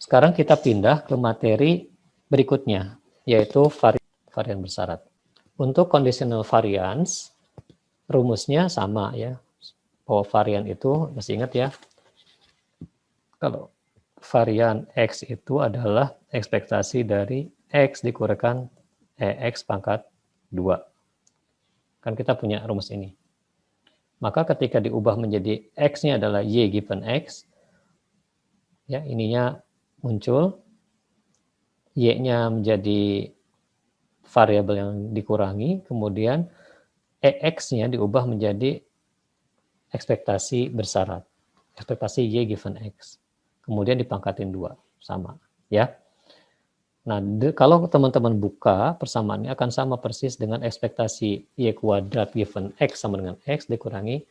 Sekarang kita pindah ke materi berikutnya, yaitu varian bersyarat. Untuk conditional variance, rumusnya sama ya, bahwa varian itu, masih ingat ya, kalau varian X itu adalah ekspektasi dari X dikurangkan X pangkat 2. Kan kita punya rumus ini. Maka ketika diubah menjadi X-nya adalah Y given X, ya ininya muncul, Y-nya menjadi variabel yang dikurangi, kemudian EX-nya diubah menjadi ekspektasi bersyarat. Ekspektasi Y given X. Kemudian dipangkatin 2, sama. Ya. Nah, kalau teman-teman buka, persamaannya akan sama persis dengan ekspektasi Y kuadrat given X sama dengan X dikurangi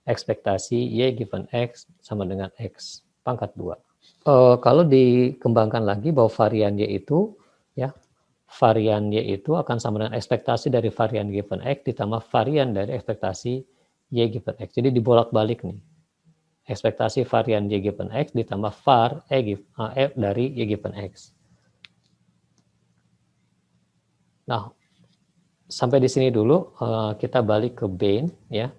ekspektasi Y given X sama dengan X pangkat 2. Kalau dikembangkan lagi bahwa varian Y itu, ya, varian Y itu akan sama dengan ekspektasi dari varian given X ditambah varian dari ekspektasi Y given X. Jadi dibolak-balik nih. Ekspektasi varian Y given X ditambah var dari Y given X. Nah, sampai di sini dulu, kita balik ke Bain, ya.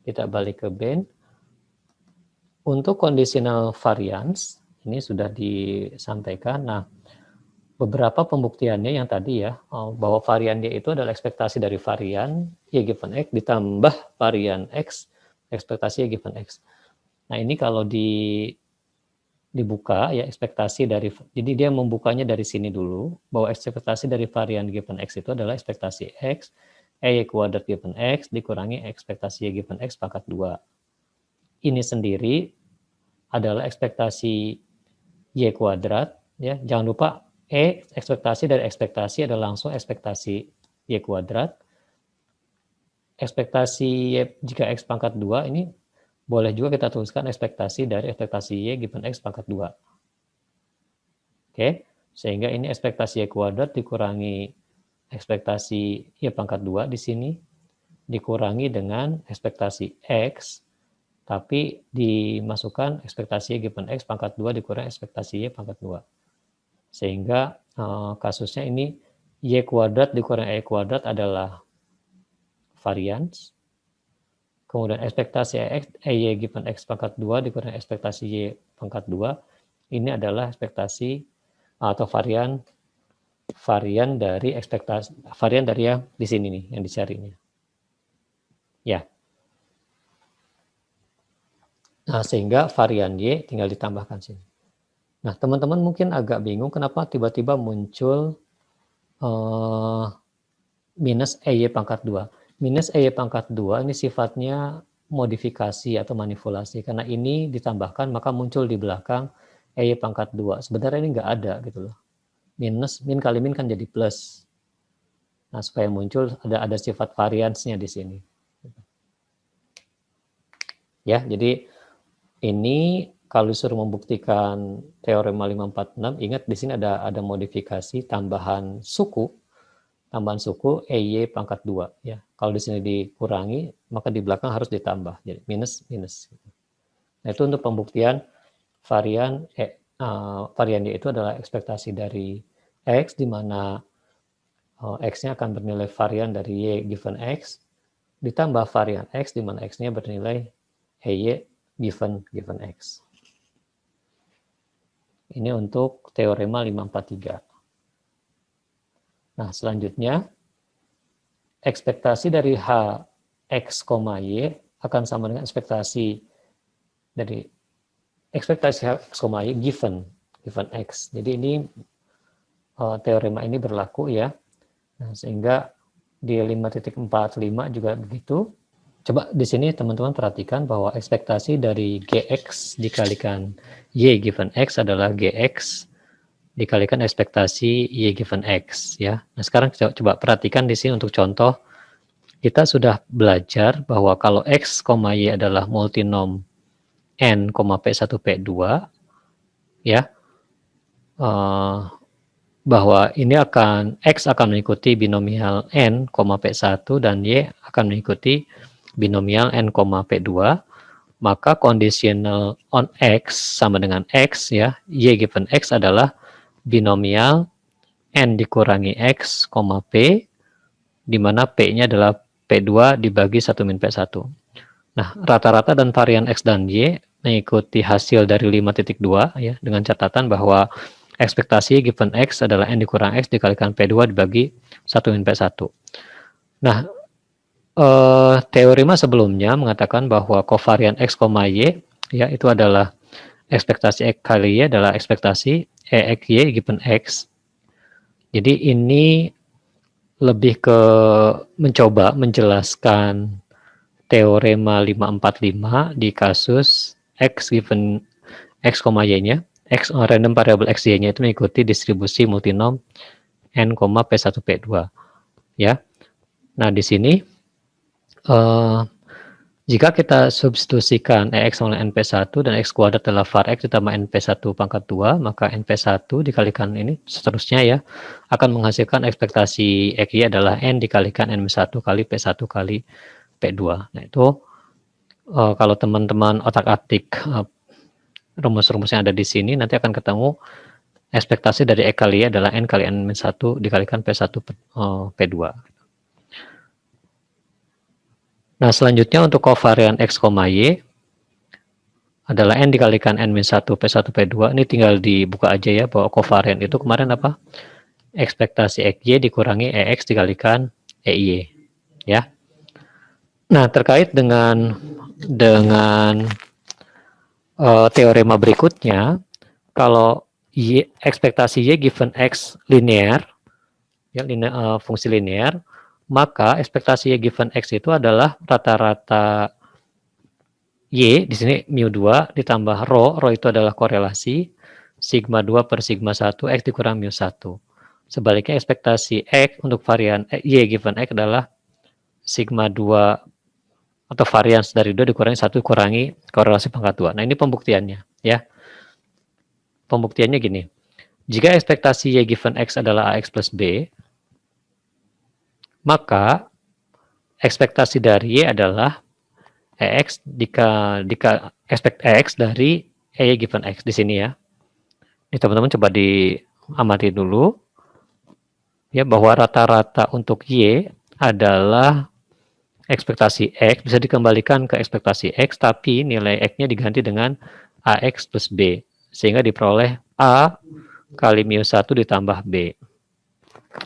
Kita balik ke Bain. Untuk conditional variance, ini sudah disampaikan. Nah, beberapa pembuktiannya yang tadi ya, bahwa varian Y itu adalah ekspektasi dari varian Y given X ditambah varian X, ekspektasi Y given X. Nah, ini kalau dibuka ya ekspektasi dari, jadi dia membukanya dari sini dulu, bahwa ekspektasi dari varian given X itu adalah ekspektasi X, Y kuadrat given X dikurangi ekspektasi Y given X pangkat 2. Ini sendiri adalah ekspektasi Y kuadrat, ya. Jangan lupa ekspektasi dari ekspektasi adalah langsung ekspektasi Y kuadrat. Ekspektasi Y jika X pangkat 2 ini boleh juga kita tuliskan ekspektasi dari ekspektasi Y given X pangkat 2. Oke, sehingga ini ekspektasi Y kuadrat dikurangi ekspektasi Y pangkat 2 di sini, dikurangi dengan ekspektasi X, tapi dimasukkan ekspektasi Y given X pangkat 2 dikurangi ekspektasi Y pangkat 2. Sehingga kasusnya ini Y kuadrat dikurangi Y kuadrat adalah varians. Kemudian ekspektasi Y given X pangkat 2 dikurangi ekspektasi Y pangkat 2. Ini adalah ekspektasi atau varian dari ekspektasi, varian dari yang di sini nih, yang dicarinya. Ya. Nah, sehingga varian Y tinggal ditambahkan sini. Nah, teman-teman mungkin agak bingung kenapa tiba-tiba muncul minus EY pangkat 2. Minus EY pangkat 2 ini sifatnya modifikasi atau manipulasi. Karena ini ditambahkan maka muncul di belakang EY pangkat 2. Sebenarnya ini nggak ada gitu loh. Minus, min kali min kan jadi plus. Nah, supaya muncul ada sifat variansnya di sini. Ya, jadi ini kalau disuruh membuktikan teorema 546, ingat di sini ada modifikasi tambahan suku EY pangkat 2 ya. Kalau di sini dikurangi, maka di belakang harus ditambah. Jadi minus. Nah, itu untuk pembuktian varian Y itu adalah ekspektasi dari X, di mana X-nya akan bernilai varian dari Y given X, ditambah varian X, di mana X-nya bernilai Y given X. Ini untuk teorema 543. Nah, selanjutnya, ekspektasi dari H, X, Y akan sama dengan ekspektasi dari ekspektasi H, X, Y given X. Jadi ini teorema ini berlaku ya. Nah, sehingga di 5.45 juga begitu. Coba di sini teman-teman perhatikan bahwa ekspektasi dari GX dikalikan Y given X adalah GX dikalikan ekspektasi Y given X ya. Nah, sekarang coba perhatikan di sini untuk contoh. Kita sudah belajar bahwa kalau X, Y adalah multinom N, P1, P2 ya. Bahwa ini X akan mengikuti binomial N, P1 dan Y akan mengikuti binomial N, P2. maka conditional on X sama dengan X ya, Y given X adalah binomial N dikurangi X, P, di mana P-nya adalah P2 dibagi 1 min P1. Nah, rata-rata dan varian X dan Y mengikuti hasil dari 5.2 ya, dengan catatan bahwa ekspektasi given X adalah N dikurang X dikalikan P2 dibagi 1 min P1. Nah, teorema sebelumnya mengatakan bahwa covarian X, Y ya itu adalah ekspektasi X kali Y adalah ekspektasi EX Y given X. Jadi ini lebih ke mencoba menjelaskan teorema 545 di kasus X given X, Y-nya, X random variable X, Y-nya itu mengikuti distribusi multinom N, P1, P2. Ya. Nah, di sini jika kita substitusikan EX oleh NP1 dan X kuadrat adalah var X ditambah NP1 pangkat 2, maka NP1 dikalikan ini seterusnya ya, akan menghasilkan ekspektasi XY adalah N dikalikan N-1 kali P1 kali P2. Nah itu kalau teman-teman otak-atik rumus-rumus yang ada di sini, nanti akan ketemu ekspektasi dari X kali Y adalah N kali N-1 dikalikan P1 P2. Nah, selanjutnya untuk covarian X, Y adalah N dikalikan N-1 P1 P2. Ini tinggal dibuka aja ya, bahwa covarian itu kemarin apa? Ekspektasi XY dikurangi EX dikalikan EY. Ya. Nah, terkait dengan teorema berikutnya, kalau ekspektasi Y given X linear, ya, fungsi linear, maka ekspektasi Y given X itu adalah rata-rata Y, di sini mu2 ditambah rho itu adalah korelasi, sigma 2 per sigma 1, X dikurang mu1. Sebaliknya ekspektasi X untuk varian Y given X adalah sigma 2 atau varians dari 2 dikurangi 1 kurangi korelasi pangkat 2. Nah ini pembuktiannya ya. Pembuktiannya gini, jika ekspektasi Y given X adalah AX plus B, maka ekspektasi dari Y adalah EX jika expect EX dari Y given X di sini ya. Ini teman-teman coba diamati dulu ya, bahwa rata-rata untuk Y adalah ekspektasi X bisa dikembalikan ke ekspektasi X, tapi nilai X-nya diganti dengan AX plus B sehingga diperoleh A kali mu1 ditambah B.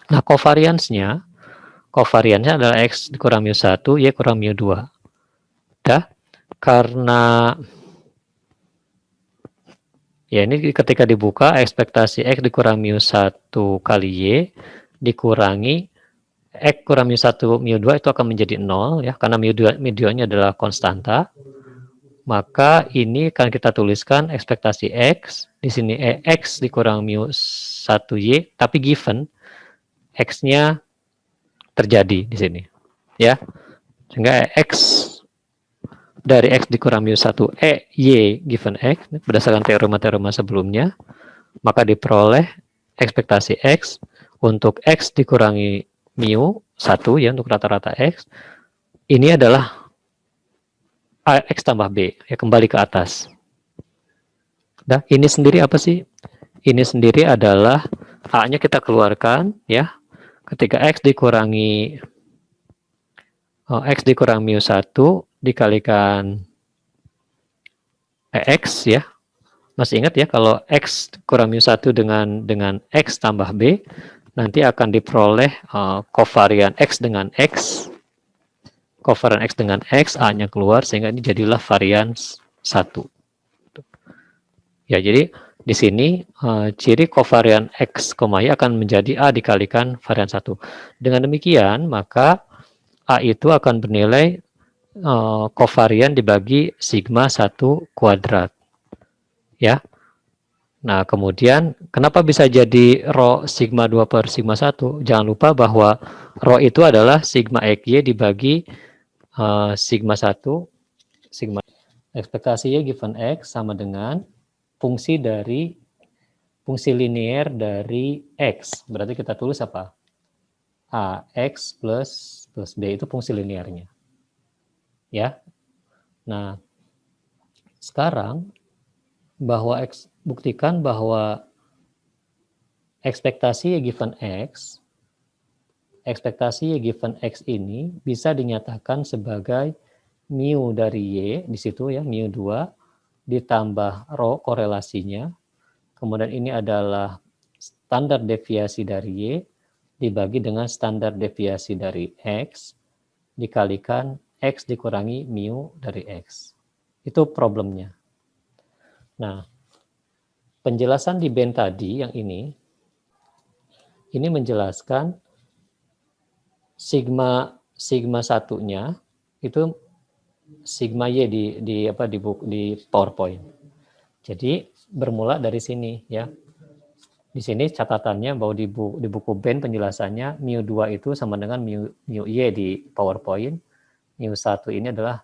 Nah, covariance-nya adalah X dikurang mu1, Y kurang mu2. Dah, karena ya ini ketika dibuka ekspektasi X dikurang mu1 kali Y dikurangi X kurang mu1 mu2 itu akan menjadi 0 ya, karena mu2-nya adalah konstanta. Maka ini akan kita tuliskan ekspektasi X di sini X dikurang mu1Y, tapi given X-nya terjadi di sini ya. Sehingga X dari X dikurang mu1 Y given X berdasarkan teorema-teorema sebelumnya, maka diperoleh ekspektasi X untuk X dikurangi mu1 ya, untuk rata-rata X ini adalah X tambah B ya, kembali ke atas. Nah, ini sendiri apa sih? Ini sendiri adalah A-nya kita keluarkan ya. Ketika X dikurangi mu1 dikalikan X ya. Masih ingat ya, kalau X kurang mu1 dengan X tambah B, nanti akan diperoleh covarian X dengan X. Covarian X dengan X, A-nya keluar, sehingga ini jadilah varian 1. Ya, jadi di sini ciri covarian X, Y akan menjadi A dikalikan varian 1. Dengan demikian, maka A itu akan bernilai covarian dibagi sigma 1 kuadrat. Ya. Nah, kemudian kenapa bisa jadi rho sigma 2 per sigma 1? Jangan lupa bahwa rho itu adalah sigma XY dibagi sigma 1, sigma. Ekspektasi Y given X sama dengan fungsi linear dari X. Berarti kita tulis apa? AX plus B itu fungsi linearnya. Ya. Nah, Sekarang bahwa buktikan bahwa ekspektasi Y given X ini bisa dinyatakan sebagai mu dari Y di situ ya, mu 2 ditambah rho korelasinya. Kemudian ini adalah standar deviasi dari Y dibagi dengan standar deviasi dari X dikalikan X dikurangi mu dari X. Itu problemnya. Nah, penjelasan di band tadi yang ini menjelaskan sigma satunya itu sigma Y di PowerPoint. Jadi bermula dari sini ya. Di sini catatannya bahwa di buku band penjelasannya mu 2 itu sama dengan mu Y di PowerPoint. Mu 1 ini adalah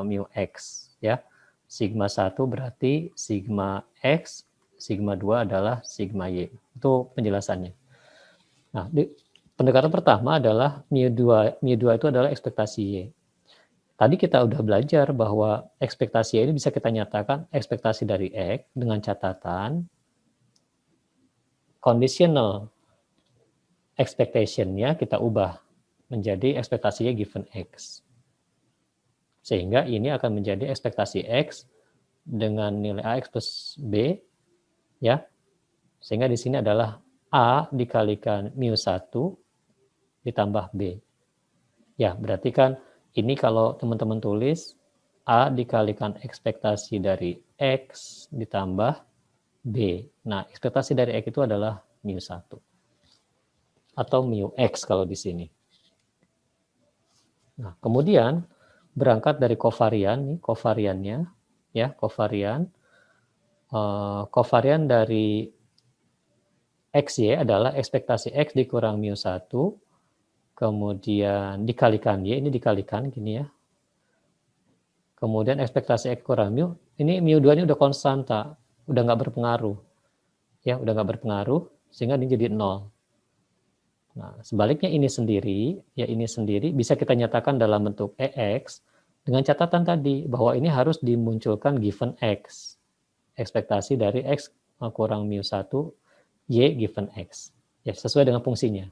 mu X ya. Sigma 1 berarti sigma X, sigma 2 adalah sigma Y. Itu penjelasannya. Nah, pendekatan pertama adalah mu 2 itu adalah ekspektasi Y. Tadi kita udah belajar bahwa ekspektasi Y ini bisa kita nyatakan ekspektasi dari X dengan catatan conditional expectation-nya kita ubah menjadi ekspektasi Y given X. Sehingga ini akan menjadi ekspektasi X dengan nilai AX plus B, ya. Sehingga di sini adalah A dikalikan mu 1 ditambah B. Ya, berarti kan ini kalau teman-teman tulis A dikalikan ekspektasi dari X ditambah B. Nah, ekspektasi dari X itu adalah mu 1. Atau mu X kalau di sini. Nah, kemudian berangkat dari kovarian, nih kovariannya, ya kovarian. Kovarian dari XY adalah ekspektasi X dikurang mu 1, kemudian dikalikan Y, ini dikalikan gini ya. Kemudian ekspektasi X kurang mu, ini mu 2 ini udah konstanta, udah nggak berpengaruh. Ya, udah nggak berpengaruh, sehingga ini jadi 0. Nah, sebaliknya ini sendiri bisa kita nyatakan dalam bentuk EX dengan catatan tadi bahwa ini harus dimunculkan given X. Ekspektasi dari X kurang mu 1 Y given X. Ya, sesuai dengan fungsinya.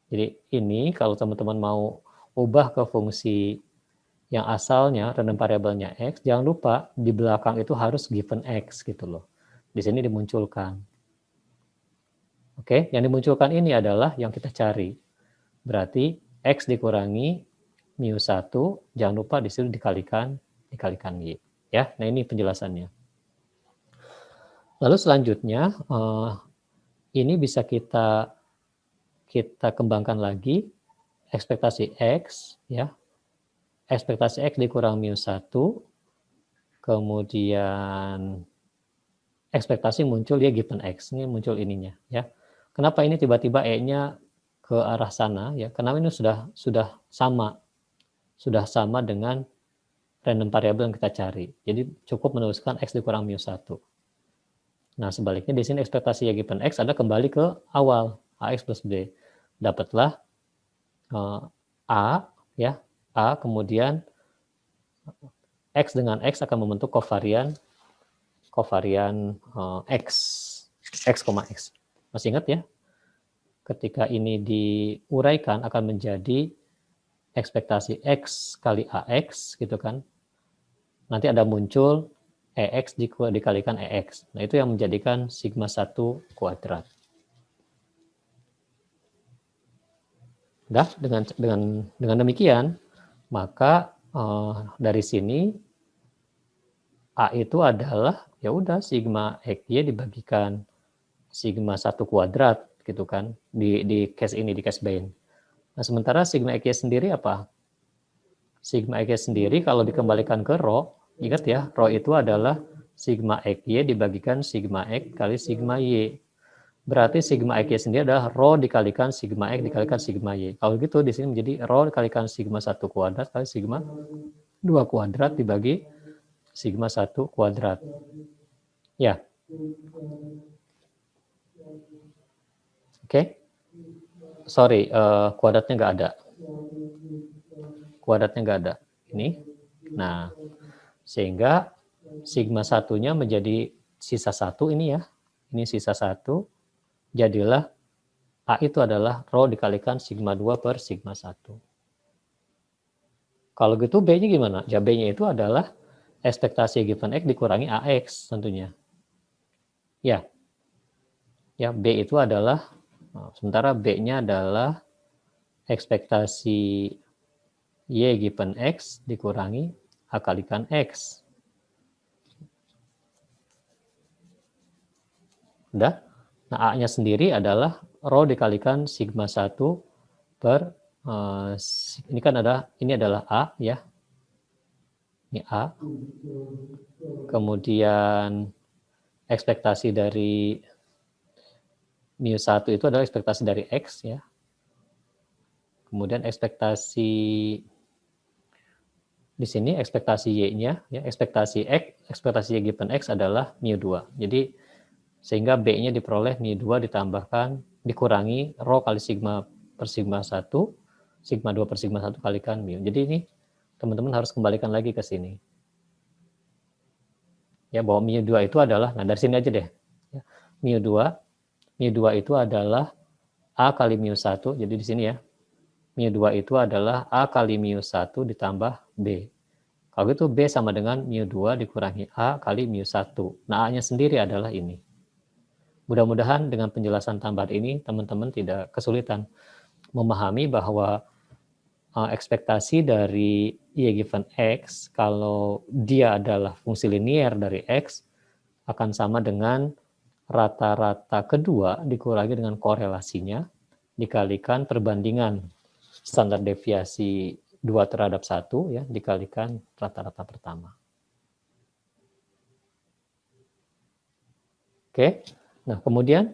Jadi ini kalau teman-teman mau ubah ke fungsi yang asalnya random variabelnya X, jangan lupa di belakang itu harus given X gitu loh. Di sini dimunculkan. Oke, yang dimunculkan ini adalah yang kita cari. Berarti X dikurangi mu 1, jangan lupa di situ dikalikan Y. Ya, nah ini penjelasannya. Lalu selanjutnya, ini bisa kita kembangkan lagi ekspektasi X, ya. Ekspektasi X dikurang mu 1, kemudian ekspektasi muncul ya given X, ini muncul ininya, ya. Kenapa ini tiba-tiba E-nya ke arah sana, ya? Karena ini sudah sama dengan random variable yang kita cari. Jadi cukup menuliskan X dikurang mu 1. Nah, sebaliknya di sini ekspektasi Y given X ada kembali ke awal, AX plus B. Dapatlah A, ya, A, kemudian X dengan X akan membentuk kovarian X, X, Masih ingat ya? Ketika ini diuraikan akan menjadi ekspektasi X kali AX, gitu kan. Nanti ada muncul EX dikalikan EX. Nah, itu yang menjadikan sigma 1 kuadrat. Nah, dengan demikian, maka dari sini A itu adalah ya udah sigma XY dibagikan sigma 1 kuadrat gitu kan di case ini, di case band. Nah, sementara sigma XY sendiri apa? Sigma XY sendiri kalau dikembalikan ke rho, ingat ya, rho itu adalah sigma XY dibagikan sigma X kali sigma Y. Berarti sigma XY sendiri adalah rho dikalikan sigma X dikalikan sigma Y. Kalau gitu di sini menjadi rho dikalikan sigma 1 kuadrat kali sigma 2 kuadrat dibagi sigma 1 kuadrat. Ya. Oke. Sorry, kuadratnya nggak ada. Kuadratnya nggak ada. Ini. Nah, sehingga sigma satunya menjadi sisa 1 ini ya. Ini sisa 1, jadilah A itu adalah rho dikalikan sigma 2 per sigma 1. Kalau gitu B-nya gimana? Ya B-nya itu adalah ekspektasi given X dikurangi AX tentunya. Ya, ya B itu adalah, sementara B-nya adalah ekspektasi Y given X dikurangi A kalikan X. Udah? Nah, A-nya sendiri adalah rho dikalikan sigma 1 per, ini kan ini adalah A ya. Ini A. Kemudian ekspektasi dari mu 1 itu adalah ekspektasi dari X ya. Kemudian ekspektasi di sini ekspektasi Y-nya ya, ekspektasi Y given X adalah mu 2. Jadi sehingga B-nya diperoleh mu 2 ditambahkan dikurangi rho kali sigma per sigma 1, sigma 2 per sigma 1 kalikan mu. Jadi ini teman-teman harus kembalikan lagi ke sini. Ya, bahwa mu 2 itu adalah, nah dari sini aja deh. Ya, mu 2 itu adalah A kali mu 1, jadi di sini ya. Mu 2 itu adalah A kali mu 1 ditambah B. Kalau itu B sama dengan mu 2 dikurangi A kali mu 1. Nah, A-nya sendiri adalah ini. Mudah-mudahan dengan penjelasan tambahan ini, teman-teman tidak kesulitan memahami bahwa ekspektasi dari Y given X, kalau dia adalah fungsi linier dari X, akan sama dengan rata-rata kedua dikurangi dengan korelasinya, dikalikan perbandingan standar deviasi 2 terhadap 1, ya, dikalikan rata-rata pertama. Oke, nah kemudian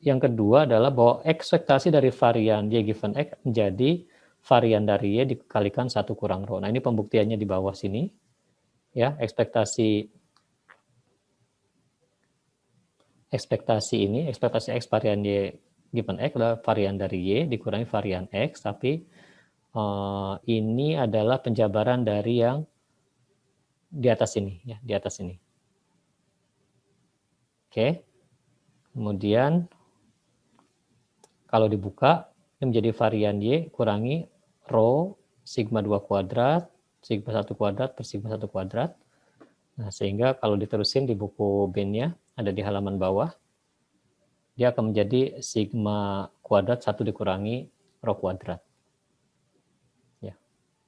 yang kedua adalah bahwa ekspektasi dari varian Y given X menjadi varian dari Y dikalikan 1 kurang rho. Nah ini pembuktiannya di bawah sini. Ya, ekspektasi X varian Y given X adalah varian dari Y dikurangi varian X, tapi ini adalah penjabaran dari yang di atas ini, ya, di atas ini. Oke, kemudian kalau dibuka, ini menjadi varian Y kurangi rho sigma 2 kuadrat, sigma 1 kuadrat per sigma 1 kuadrat. Nah, sehingga kalau diterusin di buku BIN-nya, ada di halaman bawah, dia akan menjadi sigma kuadrat 1 dikurangi rho kuadrat.